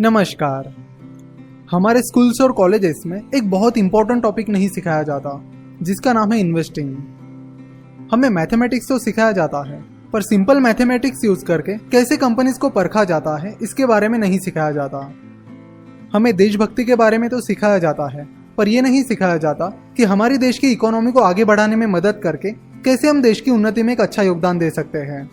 नमस्कार। हमारे स्कूल्स और कॉलेजेस में एक बहुत इंपॉर्टेंट टॉपिक नहीं सिखाया जाता जिसका नाम है इन्वेस्टिंग। हमें मैथमेटिक्स तो सिखाया जाता है पर सिंपल मैथमेटिक्स यूज करके कैसे कंपनीज को परखा जाता है इसके बारे में नहीं सिखाया जाता। हमें देशभक्ति के बारे में तो सिखाया जाता है पर यह नहीं सिखाया जाता कि हमारी देश की इकोनॉमी को आगे बढ़ाने में मदद करके कैसे हम देश की उन्नति में एक अच्छा योगदान दे सकते हैं।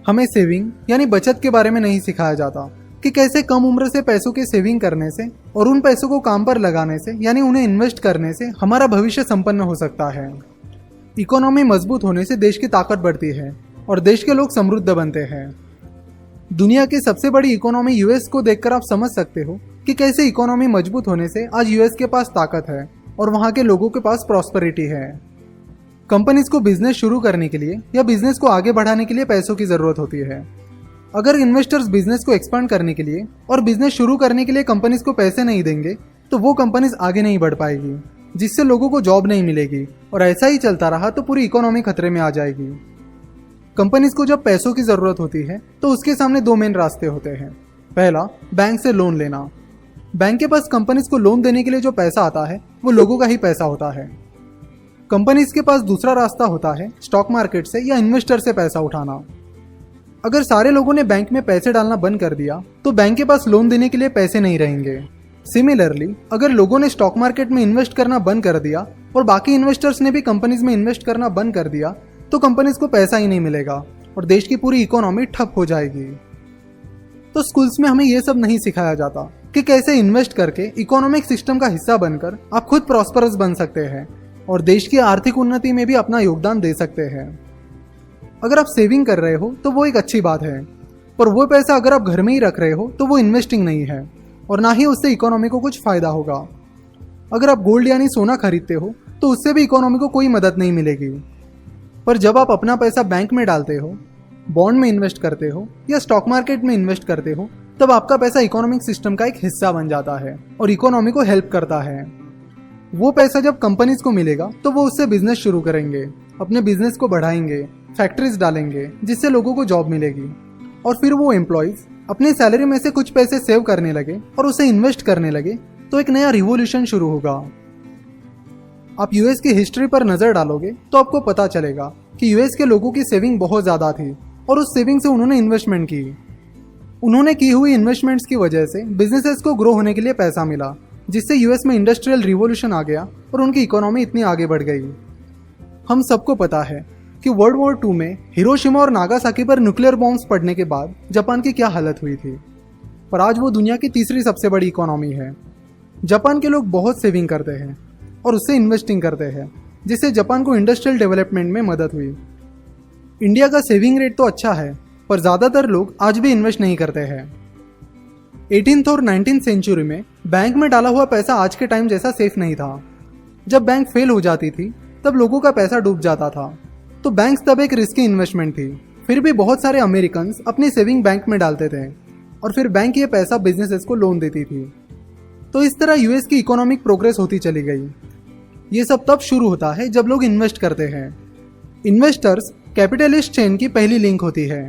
हमें सेविंग यानी बचत के बारे में नहीं सिखाया जाता कि कैसे कम उम्र से पैसों के सेविंग करने से और उन पैसों को काम पर लगाने से यानी उन्हें इन्वेस्ट करने से हमारा भविष्य संपन्न हो सकता है। इकोनॉमी मजबूत होने से देश की ताकत बढ़ती है और देश के लोग समृद्ध बनते हैं। दुनिया की सबसे बड़ी इकोनॉमी यूएस को देखकर आप समझ सकते हो कि कैसे इकोनॉमी मजबूत होने से आज यूएस के पास ताकत है और वहाँ के लोगों के पास प्रॉस्पेरिटी है। कंपनीज को बिजनेस शुरू करने के लिए या बिजनेस को आगे बढ़ाने के लिए पैसों की जरूरत होती है। अगर इन्वेस्टर्स बिजनेस को एक्सपांड करने के लिए और बिजनेस शुरू करने के लिए कंपनीज को पैसे नहीं देंगे तो वो कंपनीज आगे नहीं बढ़ पाएगी, जिससे लोगों को जॉब नहीं मिलेगी और ऐसा ही चलता रहा तो पूरी इकोनॉमी खतरे में आ जाएगी। कंपनीज को जब पैसों की जरूरत होती है तो उसके सामने दो मेन रास्ते होते हैं। पहला, बैंक से लोन लेना। बैंक के पास कंपनीज को लोन देने के लिए जो पैसा आता है वो लोगों का ही पैसा होता है। कंपनीज के पास दूसरा रास्ता होता है स्टॉक मार्केट से या इन्वेस्टर से पैसा उठाना। अगर सारे लोगों ने बैंक में पैसे डालना बंद कर दिया तो बैंक के पास लोन देने के लिए पैसे नहीं रहेंगे। सिमिलरली, अगर लोगों ने स्टॉक मार्केट में इन्वेस्ट करना बंद कर दिया और बाकी इन्वेस्टर्स ने भी कंपनीज में इन्वेस्ट करना बंद कर दिया तो कंपनीज को पैसा ही नहीं मिलेगा और देश की पूरी इकोनॉमी ठप हो जाएगी। तो स्कूल्स में हमें यह सब नहीं सिखाया जाता कि कैसे इन्वेस्ट करके इकोनॉमिक सिस्टम का हिस्सा बनकर आप खुद प्रॉस्परस बन सकते हैं और देश की आर्थिक उन्नति में भी अपना योगदान दे सकते हैं। अगर आप सेविंग कर रहे हो तो वो एक अच्छी बात है, पर वो पैसा अगर आप घर में ही रख रहे हो तो वो इन्वेस्टिंग नहीं है और ना ही उससे इकोनॉमी को कुछ फायदा होगा। अगर आप गोल्ड यानी सोना खरीदते हो तो उससे भी इकोनॉमी को कोई मदद नहीं मिलेगी। पर जब आप अपना पैसा बैंक में डालते हो, बॉन्ड में इन्वेस्ट करते हो या स्टॉक मार्केट में इन्वेस्ट करते हो तब आपका पैसा इकोनॉमिक सिस्टम का एक हिस्सा बन जाता है और इकोनॉमी को हेल्प करता है। वो पैसा जब कंपनीज को मिलेगा तो वो उससे बिजनेस शुरू करेंगे, अपने बिजनेस को बढ़ाएंगे, फैक्ट्रीज डालेंगे जिससे लोगों को जॉब मिलेगी और फिर वो एम्प्लॉयज अपनी सैलरी में से कुछ पैसे सेव करने लगे और उसे इन्वेस्ट करने लगे तो एक नया रिवॉल्यूशन शुरू होगा। आप यूएस की हिस्ट्री पर नजर डालोगे तो आपको पता चलेगा कि यूएस के लोगों की सेविंग बहुत ज्यादा थी और उस सेविंग से उन्होंने इन्वेस्टमेंट की। उन्होंने की हुई इन्वेस्टमेंट्स की वजह से बिजनेसेस को ग्रो होने के लिए पैसा मिला, जिससे यूएस में इंडस्ट्रियल रिवॉल्यूशन आ गया और उनकी इकोनॉमी इतनी आगे बढ़ गई। हम सबको पता है कि वर्ल्ड वॉर 2 में हिरोशिमा और नागासाकी पर न्यूक्लियर बॉम्ब्स पड़ने के बाद जापान की क्या हालत हुई थी, पर आज वो दुनिया की तीसरी सबसे बड़ी इकोनॉमी है। जापान के लोग बहुत सेविंग करते हैं और उससे इन्वेस्टिंग करते हैं, जिससे जापान को इंडस्ट्रियल डेवलपमेंट में मदद हुई। इंडिया का सेविंग रेट तो अच्छा है पर ज़्यादातर लोग आज भी इन्वेस्ट नहीं करते हैं। 18th और 19th सेंचुरी में बैंक में डाला हुआ पैसा आज के टाइम जैसा सेफ नहीं था। जब बैंक फेल हो जाती थी तब लोगों का पैसा डूब जाता था, तो बैंक्स तब एक रिस्की इन्वेस्टमेंट थी। फिर भी बहुत सारे अमेरिकन्स अपनी सेविंग बैंक में डालते थे और फिर बैंक ये पैसा बिजनेसेस को लोन देती थी। तो इस तरह यूएस की इकोनॉमिक प्रोग्रेस होती चली गई। ये सब तब शुरू होता है जब लोग इन्वेस्ट करते हैं। इन्वेस्टर्स कैपिटलिस्ट चेन की पहली लिंक होती है।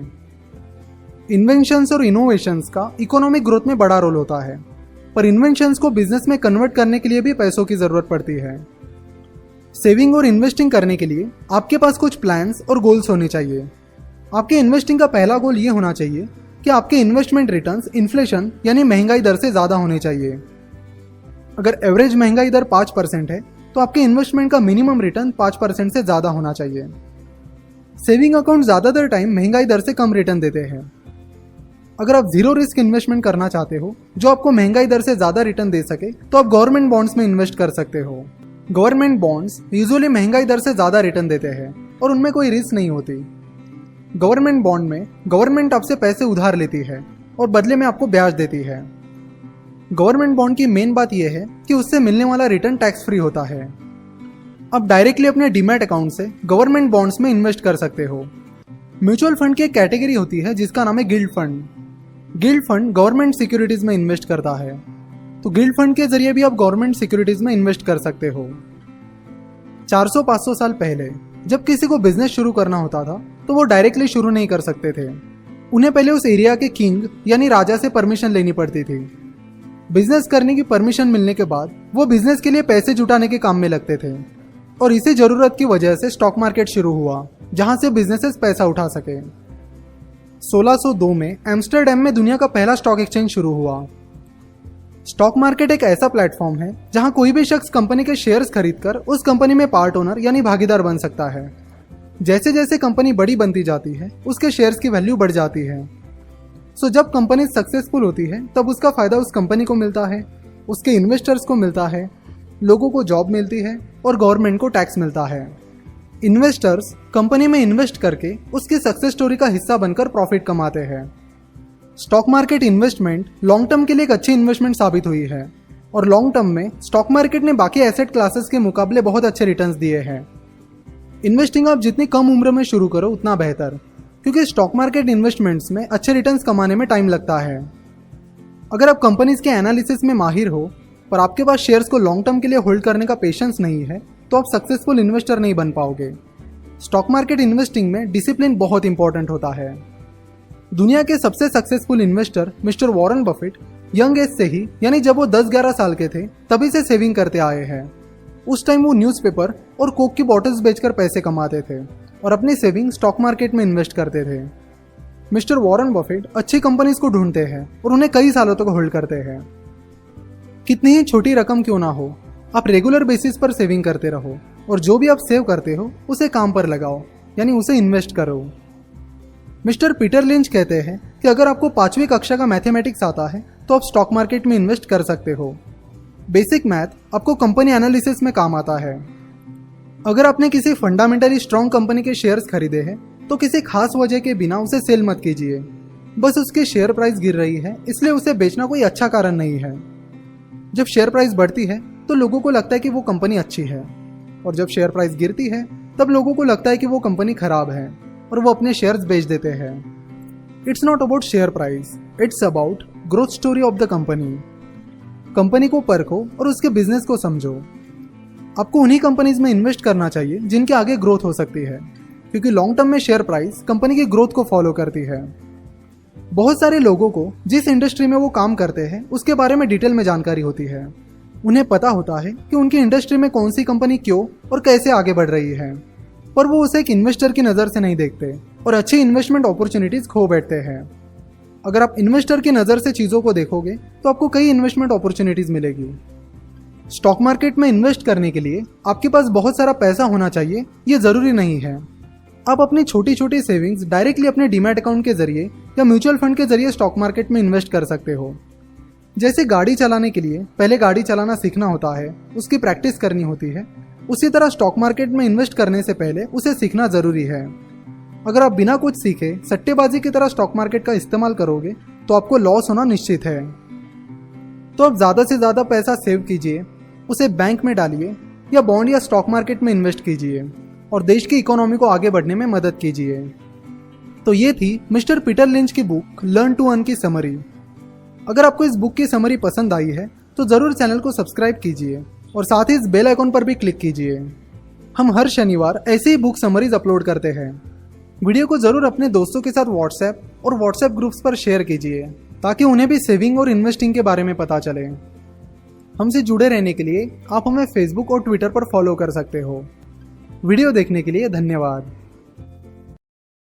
इन्वेंशंस और इनोवेशंस का इकोनॉमिक ग्रोथ में बड़ा रोल होता है, पर इन्वेंशंस को बिजनेस में कन्वर्ट करने के लिए भी पैसों की जरूरत पड़ती है। सेविंग और इन्वेस्टिंग करने के लिए आपके पास कुछ प्लान्स और गोल्स होने चाहिए। आपके इन्वेस्टिंग का पहला गोल ये होना चाहिए कि आपके इन्वेस्टमेंट रिटर्न्स इन्फ्लेशन यानी महंगाई दर से ज़्यादा होने चाहिए। अगर एवरेज महंगाई दर 5% है तो आपके इन्वेस्टमेंट का मिनिमम रिटर्न 5% से ज़्यादा होना चाहिए। सेविंग अकाउंट ज़्यादातर टाइम महंगाई दर से कम रिटर्न देते हैं। अगर आप जीरो रिस्क इन्वेस्टमेंट करना चाहते हो जो आपको महंगाई दर से ज़्यादा रिटर्न दे सके तो आप गवर्नमेंट बॉन्ड्स में इन्वेस्ट कर सकते हो। गवर्नमेंट बॉन्ड्स यूजुअली महंगाई दर से ज़्यादा रिटर्न देते हैं और उनमें कोई रिस्क नहीं होती। गवर्नमेंट बॉन्ड में गवर्नमेंट आपसे पैसे उधार लेती है और बदले में आपको ब्याज देती है। गवर्नमेंट बॉन्ड की मेन बात यह है कि उससे मिलने वाला रिटर्न टैक्स फ्री होता है। आप डायरेक्टली अपने डीमैट अकाउंट से गवर्नमेंट बॉन्ड्स में इन्वेस्ट कर सकते हो। म्यूचुअल फंड की एक कैटेगरी होती है जिसका नाम है guild fund. Guild fund government securities में इन्वेस्ट करता है, तो गिल्ड फंड के जरिए भी आप गवर्नमेंट सिक्योरिटीज में इन्वेस्ट कर सकते हो। 400-500 साल पहले जब किसी को बिजनेस शुरू करना होता था तो वो डायरेक्टली शुरू नहीं कर सकते थे। उन्हें पहले उस एरिया के किंग यानी राजा से परमिशन लेनी पड़ती थी। बिजनेस करने की परमिशन मिलने के बाद वो बिजनेस के लिए पैसे जुटाने के काम में लगते थे और इसी जरूरत की वजह से स्टॉक मार्केट शुरू हुआ, जहां से बिजनेसेस पैसा उठा सके। 1602 में एम्स्टर्डम में दुनिया का पहला स्टॉक एक्सचेंज शुरू हुआ। स्टॉक मार्केट एक ऐसा प्लेटफॉर्म है जहां कोई भी शख्स कंपनी के शेयर्स खरीदकर उस कंपनी में पार्ट ओनर यानी भागीदार बन सकता है। जैसे जैसे कंपनी बड़ी बनती जाती है उसके शेयर्स की वैल्यू बढ़ जाती है। सो जब कंपनी सक्सेसफुल होती है तब उसका फायदा उस कंपनी को मिलता है, उसके इन्वेस्टर्स को मिलता है, लोगों को जॉब मिलती है और गवर्नमेंट को टैक्स मिलता है। इन्वेस्टर्स कंपनी में इन्वेस्ट करके उसकी सक्सेस स्टोरी का हिस्सा बनकर प्रॉफिट कमाते हैं। Stock market investment long term के लिए एक अच्छी इन्वेस्टमेंट साबित हुई है और लॉन्ग टर्म में स्टॉक मार्केट ने बाकी एसेट क्लासेस के मुकाबले बहुत अच्छे रिटर्न्स दिए हैं। इन्वेस्टिंग आप जितनी कम उम्र में शुरू करो उतना बेहतर, क्योंकि स्टॉक मार्केट इन्वेस्टमेंट्स में अच्छे रिटर्न्स कमाने में टाइम लगता है। अगर आप कंपनीज के एनालिसिस में माहिर हो पर आपके पास शेयर्स को लॉन्ग टर्म के लिए होल्ड करने का पेशेंस नहीं है तो आप सक्सेसफुल इन्वेस्टर नहीं बन पाओगे। स्टॉक मार्केट इन्वेस्टिंग में डिसिप्लिन बहुत इंपॉर्टेंट होता है। दुनिया के सबसे successful investor mister Warren Buffett young age से ही यानी जब वो 10-11 साल के थे तभी से सेविंग करते आए हैं। उस टाइम वो न्यूज़पेपर और कोक की बॉटल्स बेचकर पैसे कमाते थे और अपनी सेविंग स्टॉक मार्केट में इन्वेस्ट करते थे। मिस्टर वॉरेन बफेट अच्छी कंपनीज को ढूंढते हैं और उन्हें कई सालों तक होल्ड करते हैं। कितनी ही छोटी रकम क्यों ना हो, आप रेगुलर बेसिस पर सेविंग करते रहो और जो भी आप सेव करते हो उसे काम पर लगाओ, यानी उसे इन्वेस्ट करो। मिस्टर पीटर लिंच कहते हैं कि अगर आपको 5वीं कक्षा का मैथमेटिक्स आता है तो आप स्टॉक मार्केट में इन्वेस्ट कर सकते हो। बेसिक मैथ आपको कंपनी एनालिसिस में काम आता है। अगर आपने किसी फंडामेंटली स्ट्रॉन्ग कंपनी के शेयर्स खरीदे हैं तो किसी खास वजह के बिना उसे सेल मत कीजिए। बस उसकी शेयर प्राइस गिर रही है इसलिए उसे बेचना कोई अच्छा कारण नहीं है। जब शेयर प्राइस बढ़ती है तो लोगों को लगता है कि वो कंपनी अच्छी है और जब शेयर प्राइस गिरती है तब लोगों को लगता है कि वो कंपनी खराब है और वो अपने शेयर्स बेच देते हैं। It's not about share price, it's about growth story of the company. Company को परखो और उसके बिजनेस को समझो। आपको उन्हीं कंपनीज में इन्वेस्ट करना चाहिए जिनके आगे ग्रोथ हो सकती है, क्योंकि लॉन्ग टर्म में शेयर प्राइस कंपनी की ग्रोथ को फॉलो करती है। बहुत सारे लोगों को जिस इंडस्ट्री में वो काम करते हैं उसके बारे में डिटेल में जानकारी होती है। उन्हें पता होता है कि उनकी इंडस्ट्री में कौन सी कंपनी क्यों और कैसे आगे बढ़ रही है, पर वो उसे एक इन्वेस्टर की नज़र से नहीं देखते और अच्छी इन्वेस्टमेंट अपॉर्चुनिटीज खो बैठते हैं। अगर आप इन्वेस्टर की नज़र से चीज़ों को देखोगे तो आपको कई इन्वेस्टमेंट अपॉर्चुनिटीज मिलेगी। स्टॉक मार्केट में इन्वेस्ट करने के लिए आपके पास बहुत सारा पैसा होना चाहिए, ये ज़रूरी नहीं है। आप अपनी छोटी छोटी सेविंग्स डायरेक्टली अपने डीमैट अकाउंट के जरिए या म्यूचुअल फंड के जरिए स्टॉक मार्केट में इन्वेस्ट कर सकते हो। जैसे गाड़ी चलाने के लिए पहले गाड़ी चलाना सीखना होता है, उसकी प्रैक्टिस करनी होती है, उसी तरह स्टॉक मार्केट में इन्वेस्ट करने से पहले उसे सीखना जरूरी है। अगर आप बिना कुछ सीखे सट्टेबाजी की तरह स्टॉक मार्केट का इस्तेमाल करोगे तो आपको लॉस होना निश्चित है। तो आप ज़्यादा से ज़्यादा पैसा सेव कीजिए, उसे बैंक में डालिए या बॉन्ड या स्टॉक मार्केट में इन्वेस्ट कीजिए और देश की इकोनॉमी को आगे बढ़ने में मदद कीजिए। तो ये थी मिस्टर पीटर लिंच की बुक लर्न टू अर्न की समरी। अगर आपको इस बुक की समरी पसंद आई है तो ज़रूर चैनल को सब्सक्राइब कीजिए और साथ ही इस बेल आइकॉन पर भी क्लिक कीजिए। हम हर शनिवार ऐसे ही बुक समरीज अपलोड करते हैं। वीडियो को ज़रूर अपने दोस्तों के साथ व्हाट्सएप और व्हाट्सएप ग्रुप्स पर शेयर कीजिए ताकि उन्हें भी सेविंग और इन्वेस्टिंग के बारे में पता चले। हमसे जुड़े रहने के लिए आप हमें फेसबुक और ट्विटर पर फॉलो कर सकते हो। वीडियो देखने के लिए धन्यवाद।